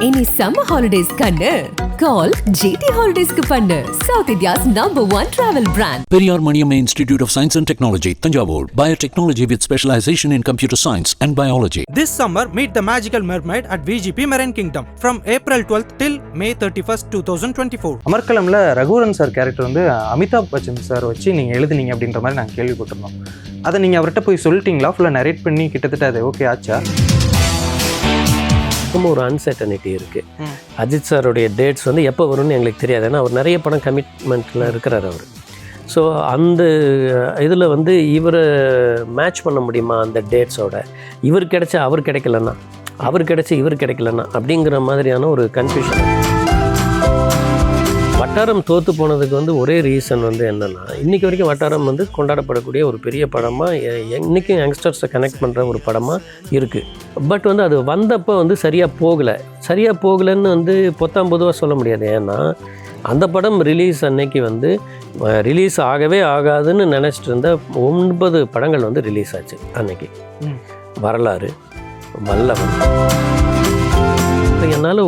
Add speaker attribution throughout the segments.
Speaker 1: Any summer holidays kannu call GT Holidays ku pannu South India's #1 travel brand.
Speaker 2: Periyar Maniamma Institute of Science and Technology, Thanjavur. Biotechnology with specialization in computer science and biology.
Speaker 3: This summer, meet the magical mermaid at VGP Marine Kingdom from April 12th till May 31st, 2024.
Speaker 4: அமர்கலம்ல Raghuvaran sir character வந்து Amitabh Bachchan sir வச்சு நீங்கள் எழுதுனீங்க அப்படின்ற மாதிரி நாங்கள் கேள்விப்பட்டிருந்தோம். அதை நீங்கள் அவர்கிட்ட போய் சொல்லிட்டீங்களா? ஃபுல்லாக நரேட் பண்ணி கிட்டத்தட்ட அது ஓகே ஆச்சா?
Speaker 5: ரொம்ப ஒரு அன்சர்டனிட்டி இருக்குது. அஜித் சாருடைய டேட்ஸ் வந்து எப்போ வரும்னு எங்களுக்கு தெரியாது. ஏன்னா அவர் நிறைய படம் கமிட்மெண்ட்டில் இருக்கிறார் அவர். ஸோ அந்த இதில் வந்து இவரை மேட்ச் பண்ண முடியுமா அந்த டேட்ஸோட? இவர் கிடைச்சா அவர் கிடைக்கலன்னா, அவர் கிடைச்சி இவர் கிடைக்கலன்னா அப்படிங்கிற மாதிரியான ஒரு கன்ஃபியூஷன். வட்டாரம் தோற்று போனதுக்கு வந்து ஒரே ரீசன் வந்து என்னென்னா, இன்றைக்கி வரைக்கும் வட்டாரம் வந்து கொண்டாடப்படக்கூடிய ஒரு பெரிய படமாக, இன்றைக்கும் யங்ஸ்டர்ஸை கனெக்ட் பண்ணுற ஒரு படமாக இருக்குது. பட் வந்து அது வந்தப்போ வந்து சரியாக போகலைன்னு வந்து பொத்தாம்பொதுவாக சொல்ல முடியாது. ஏன்னா அந்த படம் ரிலீஸ் அன்னைக்கு வந்து ரிலீஸ் ஆகவே ஆகாதுன்னு நினச்சிட்டு இருந்த 9 படங்கள் வந்து ரிலீஸ் ஆச்சு அன்னைக்கு. வரலாறு, வல்லவன். என்னால்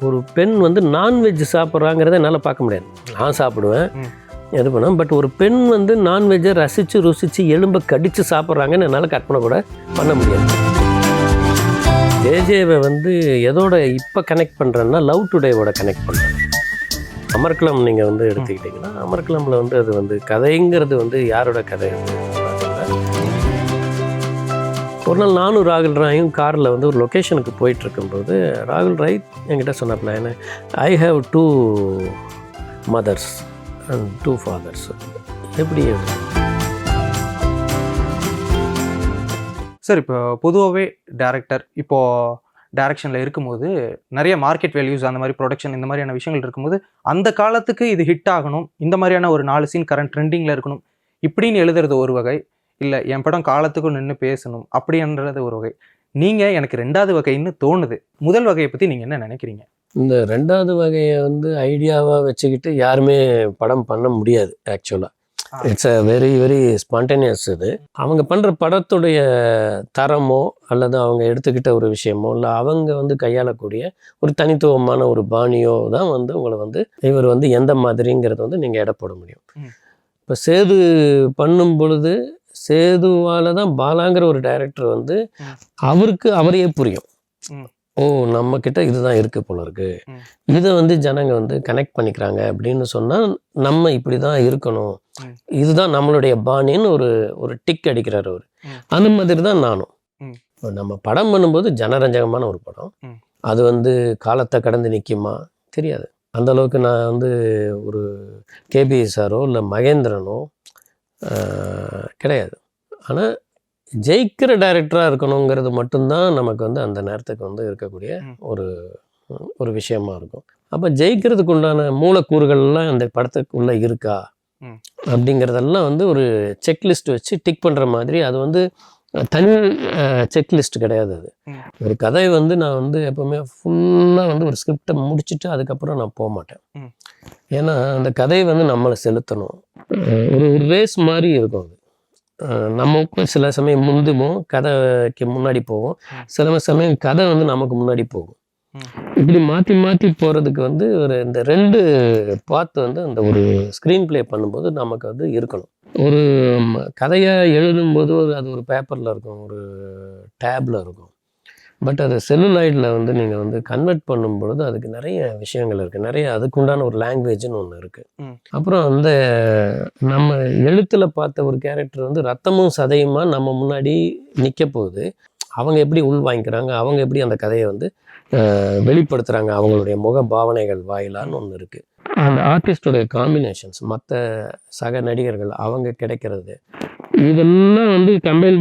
Speaker 5: ஒரு பெண் வந்து நான்வெஜ் சாப்பிட்றாங்கிறத என்னால் பார்க்க முடியாது. நான் சாப்பிடுவேன், இது பண்ணுவேன். பட் ஒரு பெண் வந்து நான்வெஜ்ஜை ருசித்து எலும்பை கடித்து சாப்பிட்றாங்கன்னு என்னால் கற்பனை கூட பண்ண முடியாது. ஜேஜேவை வந்து எதோட இப்போ கனெக்ட் பண்ணுறேன்னா லவ் டுடேவோட கனெக்ட் பண்ணுறேன். அமர்கலம் நீங்கள் வந்து எடுத்துக்கிட்டிங்கன்னா, அமர்கலமில் வந்து அது வந்து கதைங்கிறது வந்து யாரோட கதை வந்து ஒரு நாள் நானும் ராகுல் ராயும் காரில் வந்து ஒரு லொக்கேஷனுக்கு போயிட்டுருக்கும்போது ராகுல் ராய் என்கிட்ட சொன்னாப்புல, என்ன I have 2 mothers and 2 fathers. எப்படி
Speaker 4: சார், இப்போ பொதுவாகவே டேரக்டர் இப்போது டைரக்ஷனில் இருக்கும்போது நிறைய மார்க்கெட் வேல்யூஸ், அந்த மாதிரி ப்ரொடக்ஷன், இந்த மாதிரியான விஷயங்கள் இருக்கும்போது அந்த காலத்துக்கு இது ஹிட் ஆகணும், இந்த மாதிரியான ஒரு 4 சீன் கரண்ட் ட்ரெண்டிங்கில் இருக்கணும் இப்படின்னு எழுதுறது ஒரு வகை, இல்லை என் படம் காலத்துக்கும் நின்று பேசணும் அப்படின்றது ஒரு வகை. நீங்கள் எனக்கு 2வது வகைன்னு தோணுது. முதல் வகையை பற்றி நீங்கள் என்ன நினைக்கிறீங்க?
Speaker 5: இந்த 2வது வகையை வந்து ஐடியாவாக வச்சுக்கிட்டு யாருமே படம் பண்ண முடியாது. ஆக்சுவலாக it's a very very spontaneous. இது அவங்க பண்ணுற படத்துடைய தரமோ அல்லது அவங்க எடுத்துக்கிட்ட ஒரு விஷயமோ இல்லை அவங்க வந்து கையாளக்கூடிய ஒரு தனித்துவமான ஒரு பாணியோ தான் வந்து உங்களை வந்து இவர் வந்து எந்த மாதிரிங்கிறது வந்து நீங்கள் எடை போட முடியும். இப்போ சேது பண்ணும் பொழுது சேதுவால் தான் பாலாங்கிற ஒரு டைரக்டர் வந்து அவருக்கு அவரையே புரியும். ஓ, நம்மக்கிட்ட இதுதான் இருக்குது போல இருக்கு, இதை வந்து ஜனங்க வந்து கனெக்ட் பண்ணிக்கிறாங்க அப்படின்னு சொன்னால் நம்ம இப்படி தான் இருக்கணும், இதுதான் நம்மளுடைய பாணின்னு ஒரு டிக் அடிக்கிறார் அவர். அந்த மாதிரி தான் நானும். இப்போ நம்ம படம் பண்ணும்போது ஜனரஞ்சகமான ஒரு படம், அது வந்து காலத்தை கடந்து நிற்குமா தெரியாது. அந்தளவுக்கு நான் வந்து ஒரு கேபி சாரோ இல்லை மகேந்திரனோ கிடையாது. ஆனால் ஜெயிக்கிற டைரக்டராக இருக்கணுங்கிறது மட்டும்தான் நமக்கு வந்து அந்த நேரத்துக்கு வந்து இருக்கக்கூடிய ஒரு விஷயமா இருக்கும். அப்போ ஜெயிக்கிறதுக்கு உண்டான மூலக்கூறுகள்லாம் அந்த படத்துக்குள்ளே இருக்கா அப்படிங்கிறதெல்லாம் வந்து ஒரு செக்லிஸ்ட் வச்சு டிக் பண்ணுற மாதிரி. அது வந்து தனி செக்லிஸ்ட் கிடையாது. அது ஒரு கதை வந்து நான் வந்து எப்போவுமே ஃபுல்லாக வந்து ஒரு ஸ்கிரிப்டை முடிச்சுட்டு அதுக்கப்புறம் நான் போக மாட்டேன். ஏன்னா அந்த கதையை வந்து நம்மளை செலுத்தணும். ஒரு ரேஸ் மாதிரி இருக்கும் அது. நமக்கு சில சமயம் முந்துவோம், கதைக்கு முன்னாடி போவோம், சில சமயம் கதை வந்து நமக்கு முன்னாடி போகும். இப்படி மாற்றி மாற்றி போகிறதுக்கு வந்து இந்த 2 பார்த்து வந்து அந்த ஒரு ஸ்க்ரீன் ப்ளே பண்ணும்போது நமக்கு வந்து இருக்கணும். ஒரு கதையை எழுதும்போது அது ஒரு பேப்பரில் இருக்கும், ஒரு டேப்பில் இருக்கும். பட் அது செல்லுலாய்டில் வந்து நீங்கள் வந்து கன்வெர்ட் பண்ணும்பொழுது அதுக்கு நிறைய விஷயங்கள் இருக்குது, நிறைய அதுக்குண்டான ஒரு லாங்குவேஜ்னு ஒன்று இருக்குது. அப்புறம் அந்த நம்ம எழுத்தில் பார்த்த ஒரு கேரக்டர் வந்து ரத்தமும் சதையுமா நம்ம முன்னாடி நிற்க போகுது. அவங்க எப்படி உள்வாங்கிக்கிறாங்க, அவங்க எப்படி அந்த கதையை வந்து வெளிப்படுத்துகிறாங்க, அவங்களுடைய முக பாவனைகள் வாயிலான்னு ஒன்று இருக்குது. அந்த ஆர்டிஸ்டோடைய காம்பினேஷன்ஸ், மற்ற சக நடிகர்கள் அவங்க கிடைக்கிறது, இதெல்லாம் வந்து கம்பைன்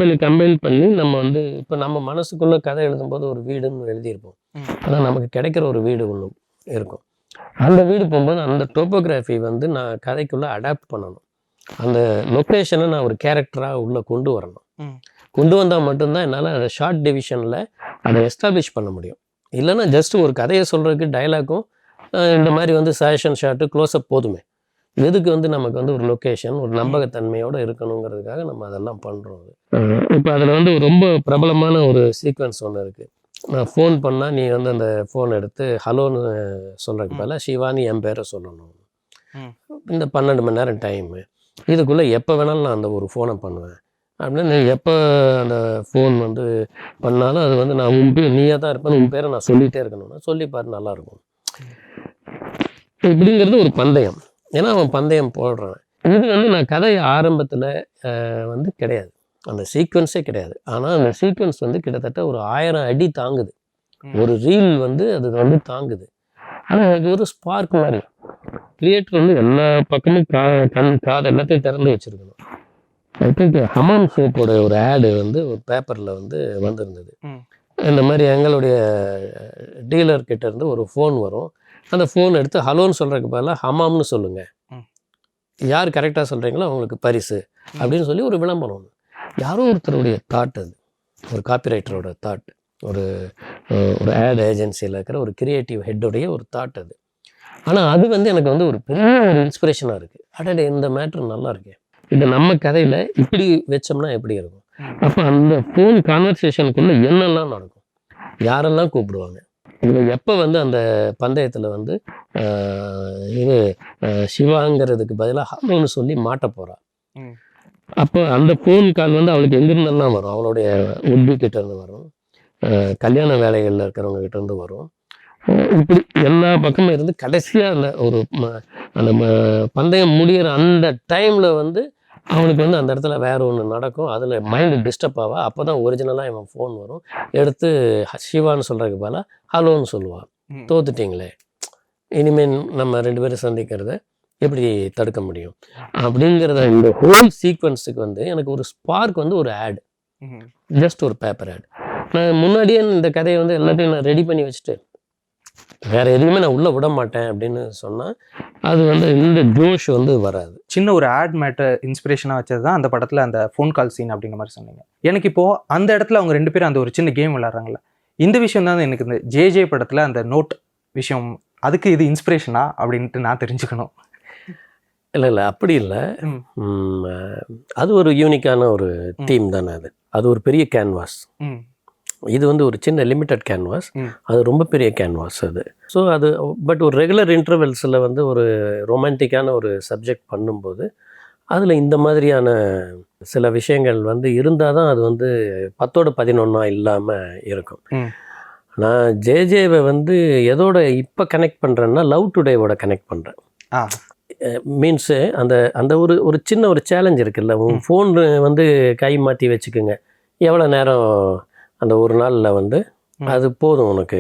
Speaker 5: பண்ணி நம்ம வந்து இப்போ நம்ம மனசுக்குள்ளே கதை எழுதும்போது ஒரு வீடுன்னு எழுதியிருப்போம். ஆனால் நமக்கு கிடைக்கிற ஒரு வீடு ஒன்று இருக்கும். அந்த வீடு போகும்போது அந்த டோப்போகிராஃபி வந்து நான் கதைக்குள்ளே அடாப்ட் பண்ணணும். அந்த லொக்கேஷனை நான் ஒரு கேரக்டராக உள்ளே கொண்டு வரணும். கொண்டு வந்தால் மட்டும்தான் என்னால் அதை ஷார்ட் டிவிஷனில் அதை எஸ்டாப்ளிஷ் பண்ண முடியும். இல்லைன்னா ஜஸ்ட் ஒரு கதையை சொல்கிறதுக்கு டைலாக்கும் இந்த மாதிரி வந்து சஜஷன் ஷாட்டு க்ளோஸ்அப் போதுமே. எதுக்கு வந்து நமக்கு வந்து ஒரு லொக்கேஷன் ஒரு நம்பகத்தன்மையோடு இருக்கணுங்கிறதுக்காக நம்ம அதெல்லாம் பண்ணுறோம். இப்போ அதில் வந்து ரொம்ப பிரபலமான ஒரு சீக்வன்ஸ் ஒன்று இருக்குது. நான் ஃபோன் பண்ணால் நீ வந்து அந்த ஃபோன் எடுத்து ஹலோன்னு சொல்கிறதுக்கு பதிலாக சிவானி என் பேரை சொல்லணும். இந்த 12 மணி நேரம் டைமு, இதுக்குள்ளே எப்போ வேணாலும் நான் அந்த ஒரு ஃபோனை பண்ணுவேன் அப்படின்னு. நீ எப்போ அந்த ஃபோன் வந்து பண்ணாலும் அது வந்து நான் நீயாக தான் இருப்பேன், உன் பேரை நான் சொல்லிகிட்டே இருக்கணும்னா சொல்லிப்பாரு, நல்லாயிருக்கும். இப்படிங்கிறது ஒரு பந்தயம். ஏன்னா அவன் பந்தயம் போடுறான். இது வந்து நான் கதை ஆரம்பத்தில் வந்து கிடையாது, அந்த சீக்வன்ஸே கிடையாது. ஆனால் அந்த சீக்வன்ஸ் வந்து கிட்டத்தட்ட ஒரு 1000 அடி தாங்குது. ஒரு ரீல் வந்து அது வந்து தாங்குது. ஆனால் அது ஒரு ஸ்பார்க் மாதிரி. கிரியேட்டர் வந்து எல்லா பக்கமும் கண் காது எல்லாத்தையும் திறந்து வச்சுருக்கணும். ஐ திங்க் ஹமாம் சோப்போட ஒரு ஆடு வந்து ஒரு பேப்பரில் வந்து வந்திருந்தது. இந்த மாதிரி எங்களுடைய டீலர்கிட்ட இருந்து ஒரு ஃபோன் வரும். அந்த ஃபோன் எடுத்து ஹலோன்னு சொல்கிறதுக்கு பதிலாக ஹமாம்னு சொல்லுங்கள், யார் கரெக்டாக சொல்கிறீங்களோ அவங்களுக்கு பரிசு அப்படின்னு சொல்லி ஒரு விளம்பரம். யாரோ ஒருத்தருடைய தாட், அது ஒரு காப்பிரைட்டரோட தாட், ஒரு ஒரு ஆட் ஏஜென்சியில் இருக்கிற ஒரு கிரியேட்டிவ் ஹெட்டோடைய ஒரு தாட் அது. ஆனால் அது வந்து எனக்கு வந்து ஒரு பெரிய ஒரு இன்ஸ்பிரேஷனாக இருக்குது. அடடே, இந்த மேட்ரு நல்லா இருக்கே, இதை நம்ம கதையில் இப்படி வச்சோம்னா எப்படி இருக்கும். அப்போ அந்த ஃபோன் கான்வர்சேஷனுக்குள்ளே என்னெல்லாம் நடக்கும், யாரெல்லாம் கூப்பிடுவாங்க, இதில் எப்போ வந்து அந்த பந்தயத்தில் வந்து இது சிவாங்கிறதுக்கு பதிலாக ஹலோன்னு சொல்லி மாட்ட போகிறா. அப்போ அந்த ஃபோன் கால் வந்து அவளுக்கு எங்கேருந்தெல்லாம் வரும், அவளுடைய கிட்டேருந்து வரும், கல்யாண வேலைகளில் இருக்கிறவங்க கிட்டேருந்து வரும். இப்படி எல்லா பக்கமும் இருந்து கடைசியாக அந்த ஒரு அந்த பந்தயம் முடிகிற அந்த டைமில் வந்து அவனுக்கு வந்து அந்த இடத்துல வேற ஒன்று நடக்கும். அதில் மைண்டு டிஸ்டர்ப் ஆவா. அப்போ தான் ஒரிஜினலாக இவன் ஃபோன் வரும், எடுத்து சிவான்னு சொல்கிறதுக்கு பதிலாக ஹலோன்னு சொல்லுவான். தோத்துட்டிங்களே, இனிமேல் நம்ம 2 பேரும் சந்திக்கிறத எப்படி தடுக்க முடியும் அப்படிங்கிறத இந்த ஹோல் சீக்வன்ஸுக்கு வந்து எனக்கு ஒரு ஸ்பார்க் வந்து ஒரு ஆட், ஜஸ்ட் ஒரு பேப்பர் ஆட். நான் முன்னாடியே இந்த கதையை வந்து எல்லாத்தையும் நான் ரெடி பண்ணி வச்சுட்டு வேற எதுவுமே நான் உள்ளே விட மாட்டேன் அப்படின்னு சொன்னால் அது வந்து இந்த ஜோஷ் வந்து வராது.
Speaker 4: சின்ன ஒரு ஆட் மேட்டர் இன்ஸ்பிரேஷனாக வச்சது தான் அந்த படத்தில் அந்த ஃபோன் கால் சீன் அப்படிங்கிற மாதிரி சொன்னீங்க. எனக்கு இப்போது அந்த இடத்துல அவங்க 2 பேரும் அந்த ஒரு சின்ன கேம் விளாட்றாங்களே, இந்த விஷயம் தான் எனக்கு இந்த ஜே படத்தில் அந்த நோட் விஷயம், அதுக்கு இது இன்ஸ்பிரேஷனா அப்படின்ட்டு நான் தெரிஞ்சுக்கணும்.
Speaker 5: இல்லை அப்படி இல்லை. அது ஒரு யூனிக்கான ஒரு தீம் தானே. அது ஒரு பெரிய கேன்வாஸ். இது வந்து ஒரு சின்ன லிமிட்டட் கேன்வாஸ், அது ரொம்ப பெரிய கேன்வாஸ் அது. ஸோ அது பட் ஒரு ரெகுலர் இன்டர்வெல்ஸில் வந்து ஒரு ரொமான்டிக்கான ஒரு சப்ஜெக்ட் பண்ணும்போது அதில் இந்த மாதிரியான சில விஷயங்கள் வந்து இருந்தால் தான் அது வந்து 10ஓட 11 இல்லாமல் இருக்கும். நான் ஜேஜேவை வந்து எதோட இப்போ கனெக்ட் பண்ணுறேன்னா லவ் டுடேவோட கனெக்ட் பண்ணுறேன். மீன்ஸு அந்த அந்த ஒரு சின்ன ஒரு சேலஞ்ச் இருக்குல்ல, உன் ஃபோன் வந்து கை மாற்றி வச்சுக்கோங்க, எவ்வளோ நேரம் அந்த ஒரு நாளில் வந்து அது போதும், உனக்கு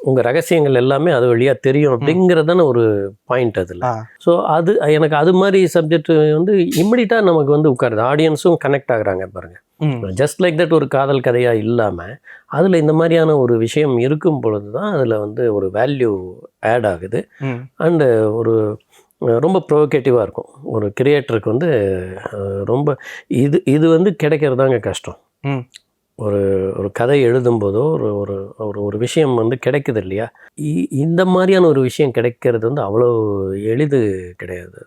Speaker 5: உங்கள் ரகசியங்கள் எல்லாமே அது வழியாக தெரியும் அப்படிங்கிறதான ஒரு பாயிண்ட் அதில். ஸோ அது எனக்கு அது மாதிரி சப்ஜெக்ட் வந்து இம்மிடியட்டாக நமக்கு வந்து உட்காருது. ஆடியன்ஸும் கனெக்ட் ஆகுறாங்க பாருங்கள். ஜஸ்ட் லைக் தட் ஒரு காதல் கதையாக இல்லாமல் அதில் இந்த மாதிரியான ஒரு விஷயம் இருக்கும் பொழுது தான் அதில் வந்து ஒரு வேல்யூ ஆட் ஆகுது. அண்டு ஒரு ரொம்ப ப்ரொவோகேட்டிவாக இருக்கும். ஒரு கிரியேட்டருக்கு வந்து ரொம்ப இது வந்து கிடைக்கிறதாங்க கஷ்டம். ஒரு ஒரு கதை எழுதும்போதோ ஒரு ஒரு ஒரு விஷயம் வந்து கிடைக்குது இல்லையா, இந்த மாதிரியான ஒரு விஷயம் கிடைக்கிறது வந்து அவ்வளோ எளிது கிடையாது.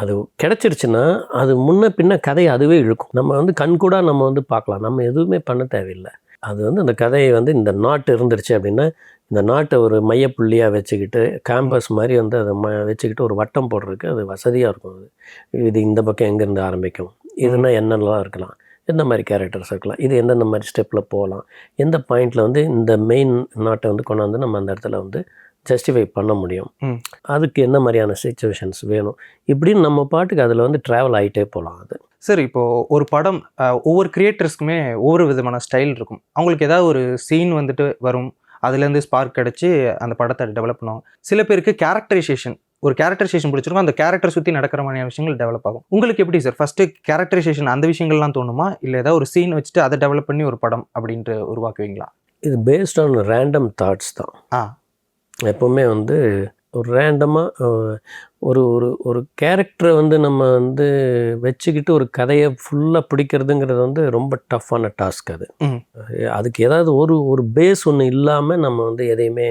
Speaker 5: அது கிடைச்சிருச்சுன்னா அது முன்ன பின்ன கதையை அதுவே இழுக்கும். நம்ம வந்து கண்கூடாக நம்ம வந்து பார்க்கலாம், நம்ம எதுவுமே பண்ண தேவையில்லை. அது வந்து அந்த கதையை வந்து இந்த நாட்டு இருந்துருச்சு அப்படின்னா இந்த நாட்டை ஒரு மையப்புள்ளியாக வச்சுக்கிட்டு கேம்பஸ் மாதிரி வந்து அதை வச்சுக்கிட்டு ஒரு வட்டம் போடுறதுக்கு அது வசதியாக இருக்கும். இது இந்த பக்கம் எங்கேருந்து ஆரம்பிக்கும், இதுனா என்னென்னலாம் இருக்கலாம், எந்த மாதிரி கேரக்டர்ஸ் இருக்கலாம், இது எந்தெந்த மாதிரி ஸ்டெப்பில் போகலாம், எந்த பாயிண்டில் வந்து இந்த மெயின் நாட்டை வந்து கொண்டாந்து நம்ம அந்த இடத்துல வந்து ஜஸ்டிஃபை பண்ண முடியும், அதுக்கு என்ன மாதிரியான சிச்சுவேஷன்ஸ் வேணும், இப்படின்னு நம்ம பாட்டுக்கு அதில் வந்து ட்ராவல் ஆகிட்டே போகலாம். அது
Speaker 4: சார், இப்போது ஒரு படம் ஒவ்வொரு கிரியேட்டர்ஸ்க்குமே ஒவ்வொரு விதமான ஸ்டைல் இருக்கும். அவங்களுக்கு ஏதாவது ஒரு சீன் வந்துட்டு வரும், அதுலேருந்து ஸ்பார்க் கிடச்சி அந்த படத்தை டெவலப் பண்ணுவாங்க. சில பேருக்கு ஒரு கேரக்டரைசேஷன் பிடிச்சிருக்கும், அந்த கேரக்டர் சுற்றி நடக்கிற மாதிரியான விஷயங்கள் டெவலப் ஆகும். உங்களுக்கு எப்படி சார் ஃபஸ்ட்டு கேரக்டரைசேஷன் அந்த விஷயங்கள்லாம் தோணுமா, இல்லை ஏதாவது ஒரு சீன் வச்சுட்டு அதை டெவலப் பண்ணி ஒரு படம் அப்படின்ட்டு உருவாக்குவீங்களா?
Speaker 5: இது பேஸ்ட் ஆன் ரேண்டம் தாட்ஸ் தான். எப்போவுமே வந்து ஒரு ரேண்டமாக ஒரு ஒரு ஒரு கேரக்டரை வந்து நம்ம வந்து வச்சுக்கிட்டு ஒரு கதையை ஃபுல்லாக பிடிக்கிறதுங்கிறது வந்து ரொம்ப டஃப்பான டாஸ்க். அதுக்கு ஏதாவது ஒரு பேஸ் ஒன்று இல்லாமல் நம்ம வந்து எதையுமே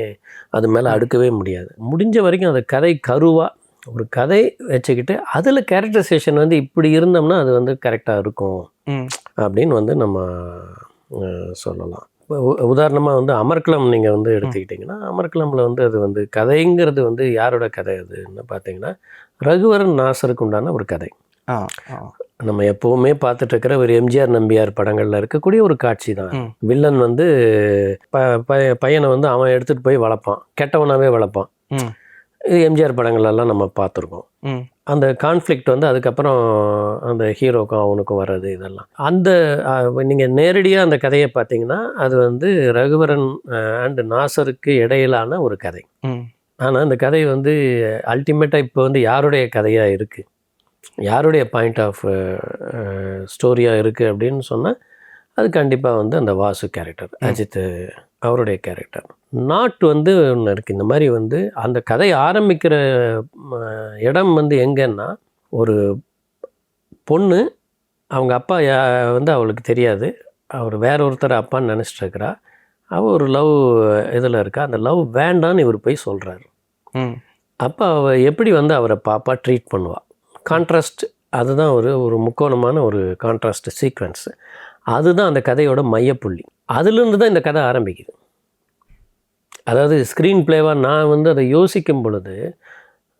Speaker 5: அது மேலே அடுக்கவே முடியாது. முடிஞ்ச வரைக்கும் அந்த கதை கருவாக ஒரு கதை வச்சுக்கிட்டு அதில் கேரக்டரைசேஷன் வந்து இப்படி இருந்தோம்னா அது வந்து கரெக்டாக இருக்கும் அப்படின்னு வந்து நம்ம சொல்லலாம். உதாரணமாக வந்து அமர்க்களம் நீங்கள் வந்து எடுத்துக்கிட்டிங்கன்னா, அமர்க்களமில் வந்து அது வந்து கதைங்கிறது வந்து யாரோட கதை அதுன்னு பார்த்தீங்கன்னா, ரகுவரன் நாசருக்கு உண்டான ஒரு கதை. நம்ம எப்போவுமே பார்த்துட்டு இருக்கிற ஒரு எம்ஜிஆர் நம்பியார் படங்களில் இருக்கக்கூடிய ஒரு காட்சி தான். வில்லன் வந்து பையனை வந்து அவன் எடுத்துகிட்டு போய் வளர்ப்பான், கெட்டவனாகவே வளர்ப்பான். இது எம்ஜிஆர் படங்கள்லாம் நம்ம பார்த்துருக்கோம். அந்த கான்ஃப்ளிக்ட் வந்து அதுக்கப்புறம் அந்த ஹீரோக்கும் அவனுக்கும் வர்றது இதெல்லாம். அந்த நீங்கள் நேரடியாக அந்த கதையை பார்த்தீங்கன்னா, அது வந்து ரகுவரன் அண்டு நாசருக்கு இடையிலான ஒரு கதை. ஆனால் அந்த கதை வந்து அல்டிமேட்டாக இப்போ வந்து யாருடைய கதையாக இருக்குது, யாருடைய பாயிண்ட் ஆஃப் ஸ்டோரியாக இருக்குது அப்படின்னு சொன்னால், அது கண்டிப்பாக வந்து அந்த வாசு கேரக்டர், அஜித் அவருடைய கேரக்டர். நாட் வந்து ஒன்று இருக்குது. இந்த மாதிரி வந்து அந்த கதை ஆரம்பிக்கிற இடம் வந்து எங்கன்னா, ஒரு பொண்ணு அவங்க அப்பா வந்து அவளுக்கு தெரியாது, அவர் வேற ஒருத்தர் அப்பான்னு நினச்சிட்டு இருக்கிறா. அவள் ஒரு லவ் இதில் இருக்கா. அந்த லவ் வேண்டான்னு இவர் போய் சொல்கிறாரு. அப்போ அவள் எப்படி வந்து அவரை பாப்பா ட்ரீட் பண்ணுவாள், கான்ட்ராஸ்ட். அதுதான் ஒரு முக்கோணமான ஒரு கான்ட்ராஸ்ட் சீக்வன்ஸு. அதுதான் அந்த கதையோட மையப்புள்ளி. அதுலேருந்து தான் இந்த கதை ஆரம்பிக்குது. அதாவது ஸ்க்ரீன் பிளேவாக நான் வந்து அதை யோசிக்கும் பொழுது,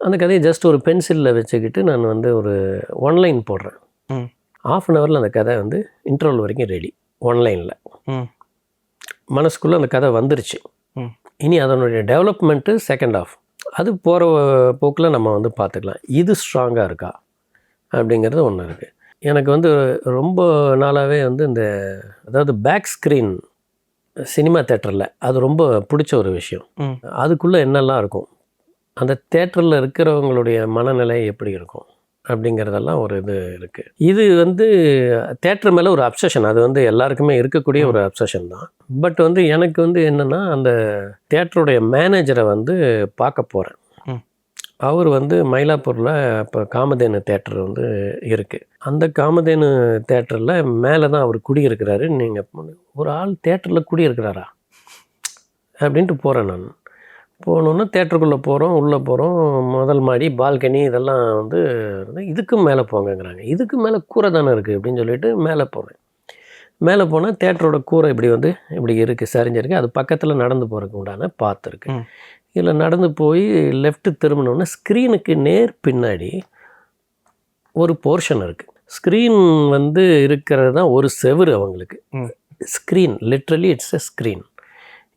Speaker 5: அந்த கதையை ஜஸ்ட் ஒரு பென்சிலில் வச்சுக்கிட்டு நான் வந்து ஒரு ஒன்லைன் போடுறேன். 1/2 ஹவரில் அந்த கதை வந்து இன்டர்வல் வரைக்கும் ரெடி, ஒன்லைனில். மனசுக்குள்ளே அந்த கதை வந்துருச்சு. இனி அதனுடைய டெவலப்மெண்ட்டு செகண்ட் ஆஃப். அது போகிற போக்கில் நம்ம வந்து பார்த்துக்கலாம். இது ஸ்ட்ராங்காக இருக்கா அப்படிங்கிறது ஒன்று இருக்குது. எனக்கு வந்து ரொம்ப நாளாகவே வந்து இந்த அதாவது பேக் ஸ்க்ரீன் சினிமா தேட்டரில் அது ரொம்ப பிடிச்ச ஒரு விஷயம். அதுக்குள்ளே என்னெல்லாம் இருக்கும், அந்த தேட்டரில் இருக்கிறவங்களுடைய மனநிலை எப்படி இருக்கும் அப்படிங்கிறதெல்லாம் ஒரு இது இருக்குது. இது வந்து தேட்டர் மேலே ஒரு அப்சஷன், அது வந்து எல்லாருக்குமே இருக்கக்கூடிய ஒரு அப்சஷன் தான். பட் வந்து எனக்கு வந்து என்னென்னா, அந்த தேட்டருடைய மேனேஜரை வந்து பார்க்க போகிறேன். அவர் வந்து மயிலாப்பூரில் இப்போ காமதேனு தேட்டர் வந்து இருக்குது. அந்த காமதேனு தேட்டரில் மேலே தான் அவர் குடியிருக்கிறாரு. நீங்கள் ஒரு ஆள் தேட்டரில் குடியிருக்கிறாரா அப்படின்ட்டு போகிறேன் நான். போனோன்னா தேட்டருக்குள்ளே போகிறோம், உள்ளே போகிறோம், முதல் மாடி பால்கனி இதெல்லாம் வந்து இதுக்கும் மேலே போங்கங்கிறாங்க. இதுக்கு மேலே கூரை தானே இருக்குது அப்படின்னு சொல்லிட்டு மேலே போகிறேன். மேலே போனால் தேட்டரோட கூரை இப்படி வந்து இப்படி இருக்குது, சரிஞ்சிருக்கு. அது பக்கத்தில் நடந்து போகிறதுக்கு உண்டான பாத்து இருக்குது. இதில் நடந்து போய் லெஃப்ட்டு திரும்பினோன்னா ஸ்க்ரீனுக்கு நேர் பின்னாடி ஒரு போர்ஷன் இருக்குது. ஸ்க்ரீன் வந்து இருக்கிறது தான் ஒரு செவுரு அவங்களுக்கு. Screen literally it's a screen.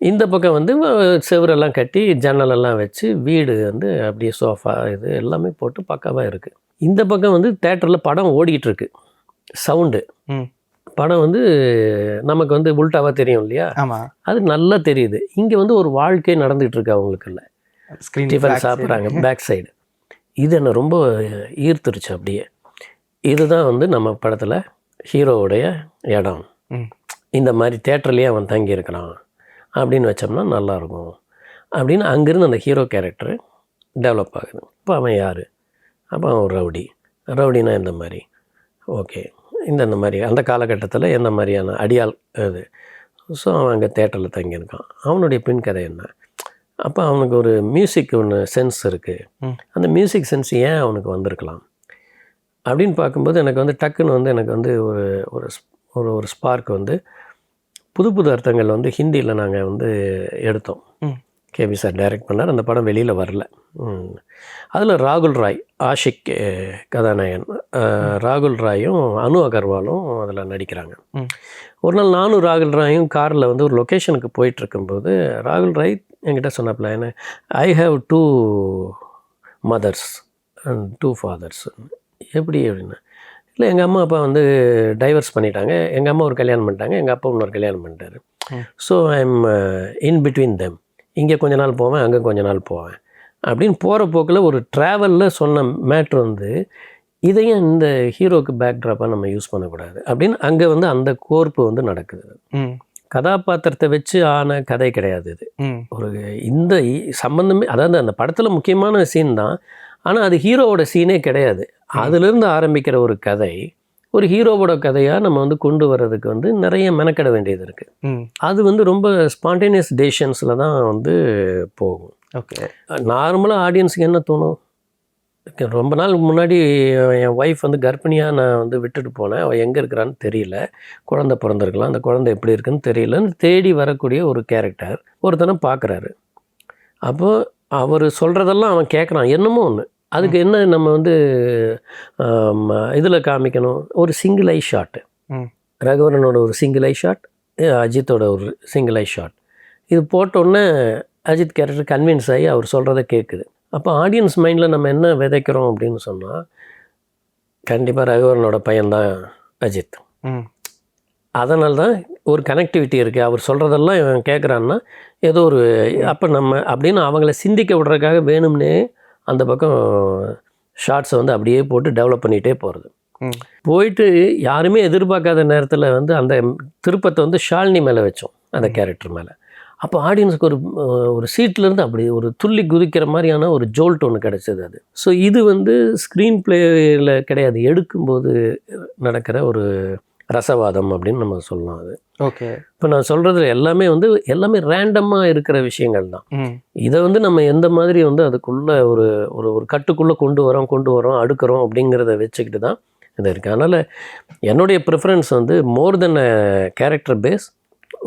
Speaker 5: இந்த பக்கம் வந்து செவரெல்லாம் கட்டி ஜன்னலெல்லாம் வச்சு வீடு வந்து அப்படியே சோஃபா இது எல்லாமே போட்டு பக்காவாக இருக்குது. இந்த பக்கம் வந்து தேட்டரில் படம் ஓடிட்டுருக்கு, சவுண்டு. படம் வந்து நமக்கு வந்து உல்டாவாக தெரியும் இல்லையா?
Speaker 4: ஆமாம்,
Speaker 5: அது நல்லா தெரியுது. இங்கே வந்து ஒரு வாழ்க்கை நடந்துகிட்டு இருக்கு அவங்களுக்குள்ள. டிஃபன் சாப்பிட்றாங்க பேக் சைடு. இது என்ன ரொம்ப ஈர்த்துருச்சு அப்படியே. இதுதான் வந்து நம்ம படத்தில் ஹீரோவுடைய இடம். இந்த மாதிரி தேட்டர்லேயே அவன் தங்கியிருக்கிறான் அப்படின்னு வச்சோம்னா நல்லாயிருக்கும் அப்படின்னு அங்கேருந்து அந்த ஹீரோ கேரக்டரு டெவலப் ஆகுது. இப்போ அவன் யார்? அப்போ அவன் ரவுடி. ரவுடினா இந்த மாதிரி, ஓகே, இந்த மாதிரி அந்த காலகட்டத்தில் எந்த மாதிரியான அடியாள் அது. ஸோ அவன் அங்கே தேட்டரில் தங்கியிருக்கான். அவனுடைய பின்கதை என்ன? அப்போ அவனுக்கு ஒரு மியூசிக் ஒன்று சென்ஸ் இருக்குது. அந்த மியூசிக் சென்ஸ் ஏன் அவனுக்கு வந்திருக்கலாம் அப்படின்னு பார்க்கும்போது எனக்கு வந்து டக்குன்னு வந்து எனக்கு வந்து ஒரு ஸ்பார்க் வந்து புது புது அர்த்தங்கள் வந்து ஹிந்தியில் நாங்கள் வந்து எடுத்தோம். கேபி சார் டைரக்ட் பண்ணார். அந்த படம் வெளியில் வரல. அதில் ராகுல் ராய், ஆஷிக் கதாநாயகன், ராகுல் ராயும் அனு அகர்வாலும் அதில் நடிக்கிறாங்க. ஒரு நாள் நானும் ராகுல் ராயும் காரில் வந்து ஒரு லொக்கேஷனுக்கு போயிட்டுருக்கும்போது ராகுல் ராய் என்கிட்ட சொன்னாப்புல, என்ன I have 2 mothers and 2 fathers. எப்படி அப்படின்னா, இல்லை எங்கள் அம்மா அப்பா வந்து டைவர்ஸ் பண்ணிட்டாங்க, எங்கள் அம்மா ஒரு கல்யாணம் பண்ணிட்டாங்க, எங்கள் அப்பா இன்னொரு கல்யாணம் பண்ணிட்டாரு. So I am in between them. இங்கே கொஞ்ச நாள் போவேன், அங்கே கொஞ்ச நாள் போவேன் அப்படின்னு போகிற போக்கில் ஒரு ட்ராவலில் சொன்ன மேட்ரு வந்து இதையும் இந்த ஹீரோக்கு பேக்ட்ராப்பாக நம்ம யூஸ் பண்ணக்கூடாது அப்படின்னு அங்கே வந்து அந்த கோர்ப்பு வந்து நடக்குது. கதாபாத்திரத்தை வச்சு ஆன கதை கிடையாது இது. ஒரு இந்த சம்பந்தமே, அதாவது அந்த படத்தில் முக்கியமான சீன் தான், ஆனால் அது ஹீரோவோட சீனே கிடையாது. அதுலேருந்து ஆரம்பிக்கிற ஒரு கதை ஒரு ஹீரோவோட கதையாக நம்ம வந்து கொண்டு வர்றதுக்கு வந்து நிறைய மெனக்கட வேண்டியது இருக்குது. அது வந்து ரொம்ப ஸ்பான்டேனியஸ் டெசிஷன்ஸில் தான் வந்து போகும். ஓகே, நார்மலாக ஆடியன்ஸுக்கு என்ன தோணும்? ரொம்ப நாள் முன்னாடி என் ஒய்ஃப் வந்து கர்ப்பிணியாக நான் வந்து விட்டுட்டு போனேன். அவள் எங்கே இருக்கிறான்னு தெரியல. குழந்தை பிறந்திருக்கலாம், அந்த குழந்தை எப்படி இருக்குன்னு தெரியலன்னு தேடி வரக்கூடிய ஒரு கேரக்டர் ஒருத்தனை பார்க்குறாரு. அப்போ அவர் சொல்கிறதெல்லாம் அவன் கேட்குறான், என்னமோ ஒன்று. அதுக்கு என்ன நம்ம வந்து இதில் காமிக்கணும், ஒரு சிங்கிள் ஐ ஷாட்டு. ரகுவரனோட ஒரு சிங்கிள் ஐ ஷாட், அஜித்தோட ஒரு சிங்கிள் ஐ ஷாட். இது போட்டோன்னே அஜித் கேரக்டர் கன்வின்ஸ் ஆகி அவர் சொல்கிறத கேட்குது. அப்போ ஆடியன்ஸ் மைண்டில் நம்ம என்ன விதைக்கிறோம் அப்படின்னு சொன்னால், கண்டிப்பாக ரகுவரனோட பையன்தான் அஜித். அதனால தான் ஒரு கனெக்டிவிட்டி இருக்குது. அவர் சொல்கிறதெல்லாம் இவன் கேட்குறான்னா ஏதோ ஒரு அப்போ நம்ம அப்படின்னு அவங்கள சிந்திக்க விடுறதுக்காக வேணும்னே அந்த பக்கம் ஷார்ட்ஸை வந்து அப்படியே போட்டு டெவலப் பண்ணிகிட்டே போகிறது. போயிட்டு யாருமே எதிர்பார்க்காத நேரத்தில் வந்து அந்த திருப்பத்தை வந்து ஷாலினி மேலே வச்சோம், அந்த கேரக்டர் மேலே. அப்போ ஆடியன்ஸுக்கு ஒரு சீட்லேருந்து அப்படி ஒரு துள்ளி குதிக்கிற மாதிரியான ஒரு ஜோல்ட் ஒன்று கிடச்சிது அது. ஸோ இது வந்து ஸ்க்ரீன் பிளேயில் கிடையாது, எடுக்கும்போது நடக்கிற ஒரு ரசவாதம் அப்படின்னு நம்ம சொல்லலாம் அது.
Speaker 4: ஓகே.
Speaker 5: இப்போ நான் சொல்கிறதுல எல்லாமே ரேண்டமாக இருக்கிற விஷயங்கள் தான். இதை வந்து நம்ம எந்த மாதிரி வந்து அதுக்குள்ளே ஒரு ஒரு கட்டுக்குள்ளே கொண்டு வரோம் அடுக்கிறோம் அப்படிங்கிறத வச்சுக்கிட்டு தான் இது இருக்குது. அதனால் என்னுடைய ப்ரிஃபரன்ஸ் வந்து மோர் தென் கேரக்டர் பேஸ்,